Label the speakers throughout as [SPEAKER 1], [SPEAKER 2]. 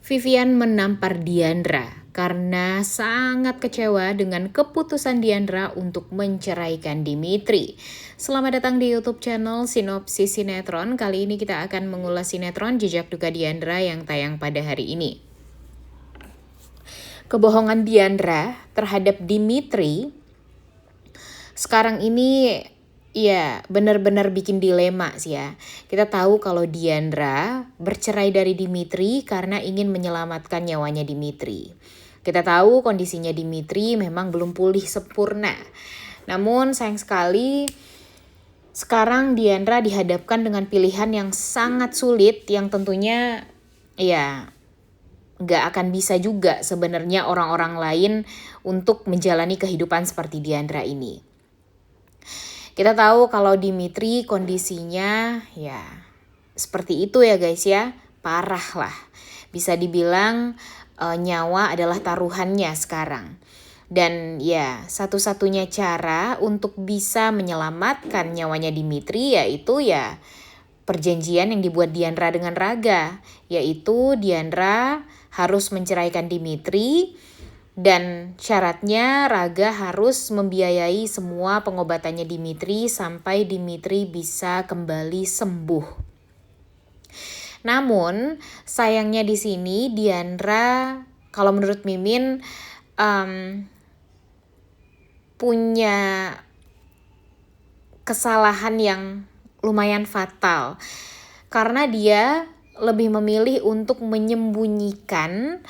[SPEAKER 1] Vivian menampar Diandra karena sangat kecewa dengan keputusan Diandra untuk menceraikan Dimitri. Selamat datang di YouTube channel Sinopsis Sinetron. Kali ini kita akan mengulas sinetron Jejak Duka Diandra yang tayang pada hari ini. Kebohongan Diandra terhadap Dimitri sekarang ini ya benar-benar bikin dilema sih ya. Kita tahu kalau Diandra bercerai dari Dimitri karena ingin menyelamatkan nyawanya Dimitri. Kita tahu kondisinya Dimitri memang belum pulih sempurna. Namun sayang sekali sekarang Diandra dihadapkan dengan pilihan yang sangat sulit yang tentunya ya gak akan bisa juga sebenarnya orang-orang lain untuk menjalani kehidupan seperti Diandra ini. Kita tahu kalau Dimitri kondisinya ya seperti itu ya guys ya, parah lah. Bisa dibilang nyawa adalah taruhannya sekarang. Dan ya satu-satunya cara untuk bisa menyelamatkan nyawanya Dimitri yaitu ya perjanjian yang dibuat Diandra dengan Raga. Yaitu Diandra harus menceraikan Dimitri. Dan syaratnya Raga harus membiayai semua pengobatannya Dimitri sampai Dimitri bisa kembali sembuh. Namun sayangnya di sini Diandra kalau menurut Mimin punya kesalahan yang lumayan fatal. Karena dia lebih memilih untuk menyembunyikan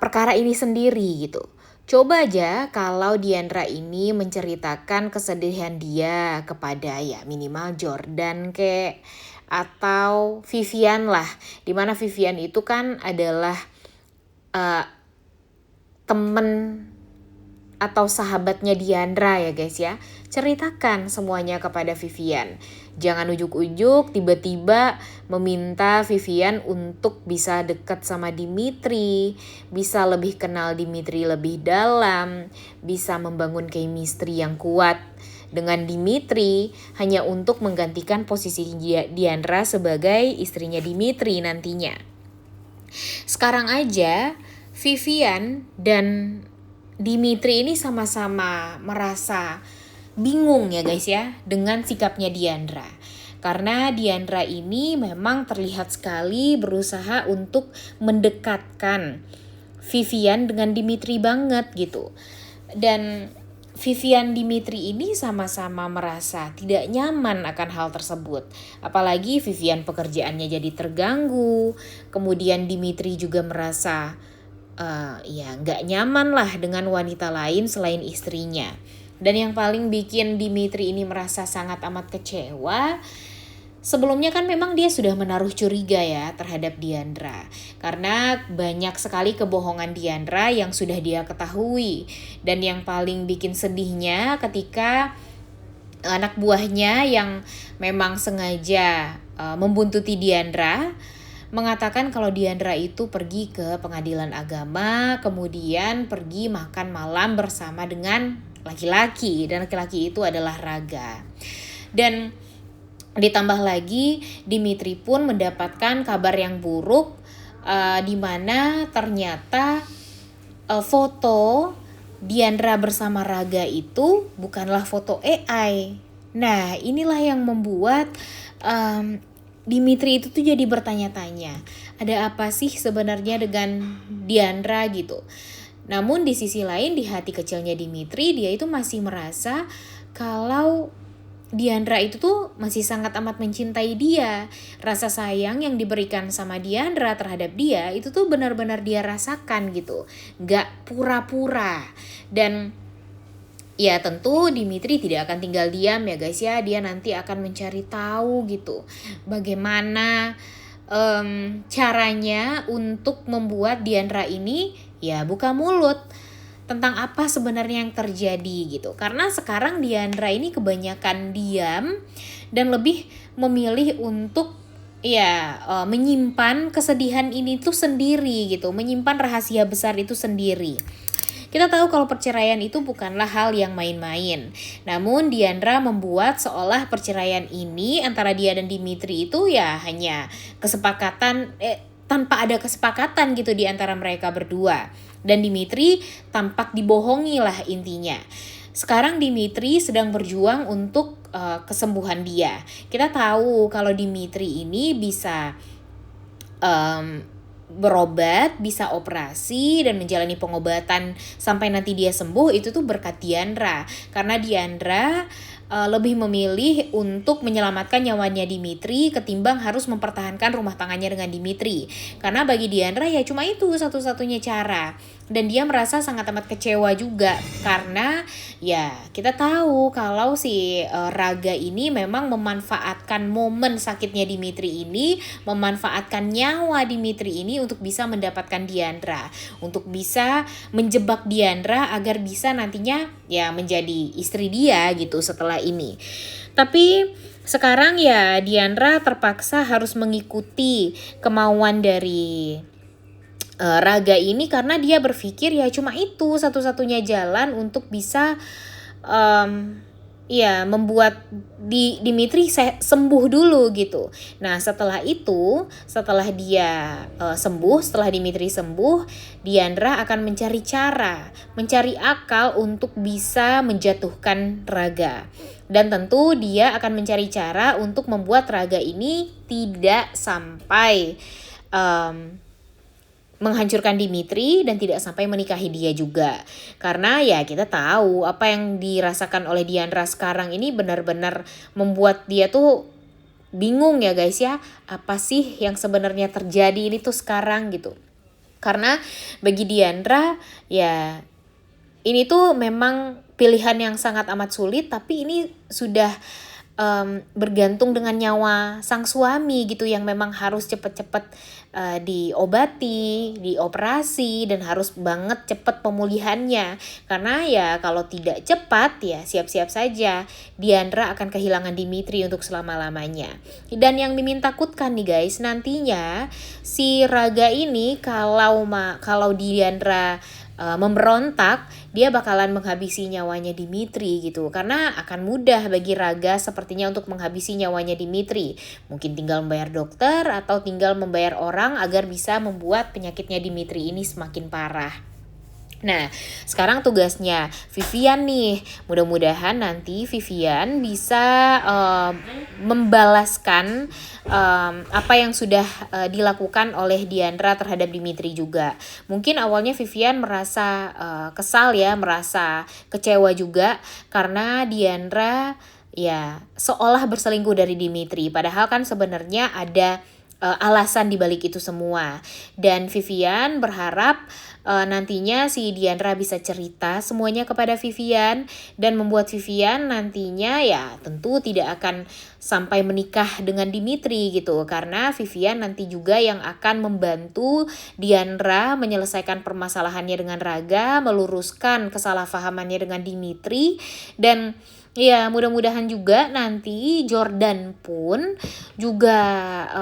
[SPEAKER 1] perkara ini sendiri gitu. Coba aja kalau Diandra ini menceritakan kesedihan dia kepada ya minimal Jordan atau Vivian lah. Dimana Vivian itu kan adalah temen atau sahabatnya Diandra ya guys ya. Ceritakan semuanya kepada Vivian. Jangan ujuk-ujuk tiba-tiba meminta Vivian untuk bisa dekat sama Dimitri, bisa lebih kenal Dimitri lebih dalam, bisa membangun chemistry yang kuat dengan Dimitri hanya untuk menggantikan posisi Diandra sebagai istrinya Dimitri nantinya. Sekarang aja Vivian dan Dimitri ini sama-sama merasa bingung ya guys ya dengan sikapnya Diandra. Karena Diandra ini memang terlihat sekali berusaha untuk mendekatkan Vivian dengan Dimitri banget gitu. Dan Vivian Dimitri ini sama-sama merasa tidak nyaman akan hal tersebut. Apalagi Vivian pekerjaannya jadi terganggu. Kemudian Dimitri juga merasa ya nggak nyaman lah dengan wanita lain selain istrinya. Dan yang paling bikin Dimitri ini merasa sangat amat kecewa, sebelumnya kan memang dia sudah menaruh curiga ya terhadap Diandra. Karena banyak sekali kebohongan Diandra yang sudah dia ketahui. Dan yang paling bikin sedihnya ketika anak buahnya yang memang sengaja membuntuti Diandra mengatakan kalau Diandra itu pergi ke pengadilan agama, kemudian pergi makan malam bersama dengan laki-laki, dan laki-laki itu adalah Raga. Dan ditambah lagi Dimitri pun mendapatkan kabar yang buruk di mana ternyata foto Diandra bersama Raga itu bukanlah foto AI. Nah, inilah yang membuat Dimitri itu tuh jadi bertanya-tanya, ada apa sih sebenarnya dengan Diandra gitu. Namun di sisi lain di hati kecilnya Dimitri, dia itu masih merasa kalau Diandra itu tuh masih sangat amat mencintai dia. Rasa sayang yang diberikan sama Diandra terhadap dia itu tuh benar-benar dia rasakan gitu, gak pura-pura. Dan ya tentu Dimitri tidak akan tinggal diam ya guys ya. Dia nanti akan mencari tahu gitu bagaimana caranya untuk membuat Diandra ini ya buka mulut tentang apa sebenarnya yang terjadi gitu. Karena sekarang Diandra ini kebanyakan diam dan lebih memilih untuk ya menyimpan kesedihan ini tuh sendiri gitu, menyimpan rahasia besar itu sendiri. Kita tahu kalau perceraian itu bukanlah hal yang main-main. Namun Diandra membuat seolah perceraian ini antara dia dan Dimitri itu ya hanya kesepakatan tanpa ada kesepakatan gitu di antara mereka berdua. Dan Dimitri tampak dibohongi lah intinya. Sekarang Dimitri sedang berjuang untuk kesembuhan dia. Kita tahu kalau Dimitri ini bisa berobat, bisa operasi dan menjalani pengobatan sampai nanti dia sembuh, itu tuh berkat Diandra. Karena Diandra lebih memilih untuk menyelamatkan nyawanya Dimitri ketimbang harus mempertahankan rumah tangannya dengan Dimitri. Karena bagi Diandra ya cuma itu satu-satunya cara. Dan dia merasa sangat amat kecewa juga karena ya kita tahu kalau si Raga ini memang memanfaatkan momen sakitnya Dimitri ini, memanfaatkan nyawa Dimitri ini untuk bisa mendapatkan Diandra, untuk bisa menjebak Diandra agar bisa nantinya ya menjadi istri dia gitu setelah ini. Tapi sekarang ya Diandra terpaksa harus mengikuti kemauan dari Raga ini karena dia berpikir ya cuma itu satu-satunya jalan untuk bisa ya membuat Dimitri sembuh dulu gitu. Nah setelah itu, setelah dia sembuh, setelah Dimitri sembuh, Diandra akan mencari cara, mencari akal untuk bisa menjatuhkan Raga. Dan tentu dia akan mencari cara untuk membuat Raga ini tidak sampai menghancurkan Dimitri dan tidak sampai menikahi dia juga. Karena ya kita tahu apa yang dirasakan oleh Diandra sekarang ini benar-benar membuat dia tuh bingung ya guys ya. Apa sih yang sebenarnya terjadi ini tuh sekarang gitu. Karena bagi Diandra ya ini tuh memang pilihan yang sangat amat sulit, tapi ini sudah bergantung dengan nyawa sang suami gitu yang memang harus cepet-cepet diobati, dioperasi dan harus banget cepet pemulihannya. Karena ya kalau tidak cepat ya siap-siap saja Diandra akan kehilangan Dimitri untuk selama-lamanya. Dan yang Mimin takutkan nih guys, nantinya si Raga ini kalau Diandra memberontak, dia bakalan menghabisi nyawanya Dimitri gitu. Karena akan mudah bagi Raga sepertinya untuk menghabisi nyawanya Dimitri. Mungkin tinggal membayar dokter atau tinggal membayar orang agar bisa membuat penyakitnya Dimitri ini semakin parah. Nah, sekarang tugasnya Vivian nih. Mudah-mudahan nanti Vivian bisa membalaskan apa yang sudah dilakukan oleh Diandra terhadap Dimitri juga. Mungkin awalnya Vivian merasa kesal ya, merasa kecewa juga karena Diandra ya seolah berselingkuh dari Dimitri. Padahal kan sebenarnya ada alasan dibalik itu semua. Dan Vivian berharap nantinya si Diandra bisa cerita semuanya kepada Vivian dan membuat Vivian nantinya ya tentu tidak akan sampai menikah dengan Dimitri gitu. Karena Vivian nanti juga yang akan membantu Diandra menyelesaikan permasalahannya dengan Raga, meluruskan kesalahpahamannya dengan Dimitri. Dan ya mudah-mudahan juga nanti Jordan pun juga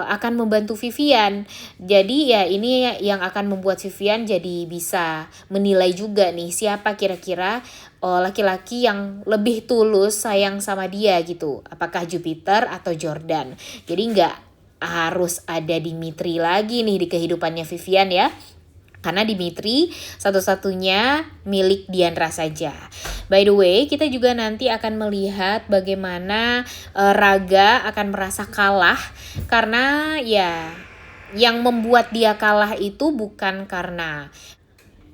[SPEAKER 1] akan membantu Vivian. Jadi ya ini yang akan membuat Vivian jadi bisa menilai juga nih siapa kira-kira laki-laki yang lebih tulus sayang sama dia gitu. Apakah Jupiter atau Jordan. Jadi nggak harus ada Dimitri lagi nih di kehidupannya Vivian ya. Karena Dimitri satu-satunya milik Diandra saja. By the way, kita juga nanti akan melihat bagaimana Raga akan merasa kalah. Karena ya yang membuat dia kalah itu bukan karena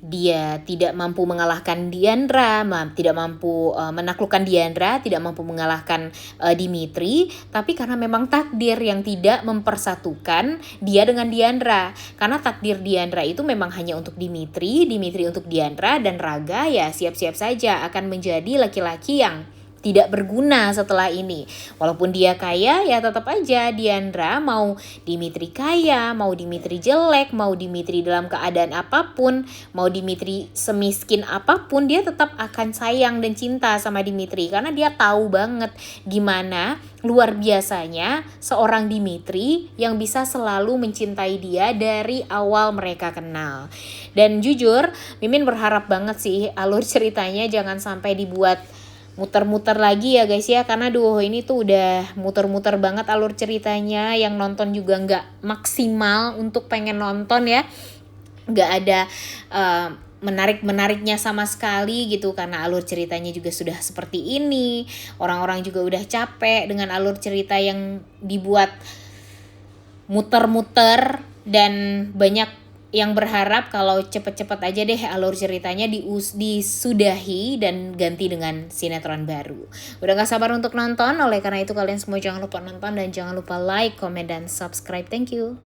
[SPEAKER 1] dia tidak mampu mengalahkan Diandra, tidak mampu menaklukkan Diandra, tidak mampu mengalahkan Dimitri, tapi karena memang takdir yang tidak mempersatukan dia dengan Diandra. Karena takdir Diandra itu memang hanya untuk Dimitri, Dimitri untuk Diandra, dan Raga ya siap-siap saja akan menjadi laki-laki yang tidak berguna setelah ini. Walaupun dia kaya ya tetap aja Diandra mau Dimitri kaya, mau Dimitri jelek, mau Dimitri dalam keadaan apapun, mau Dimitri semiskin apapun, dia tetap akan sayang dan cinta sama Dimitri. Karena dia tahu banget gimana luar biasanya seorang Dimitri yang bisa selalu mencintai dia dari awal mereka kenal. Dan jujur Mimin berharap banget sih alur ceritanya jangan sampai dibuat muter-muter lagi ya guys ya, karena duo ini tuh udah muter-muter banget alur ceritanya, yang nonton juga nggak maksimal untuk pengen nonton ya, nggak ada menarik-menariknya sama sekali gitu, karena alur ceritanya juga sudah seperti ini. Orang-orang juga udah capek dengan alur cerita yang dibuat muter-muter, dan banyak yang berharap kalau cepet-cepet aja deh alur ceritanya disudahi dan ganti dengan sinetron baru. Udah gak sabar untuk nonton, oleh karena itu kalian semua jangan lupa nonton dan jangan lupa like, comment, dan subscribe. Thank you.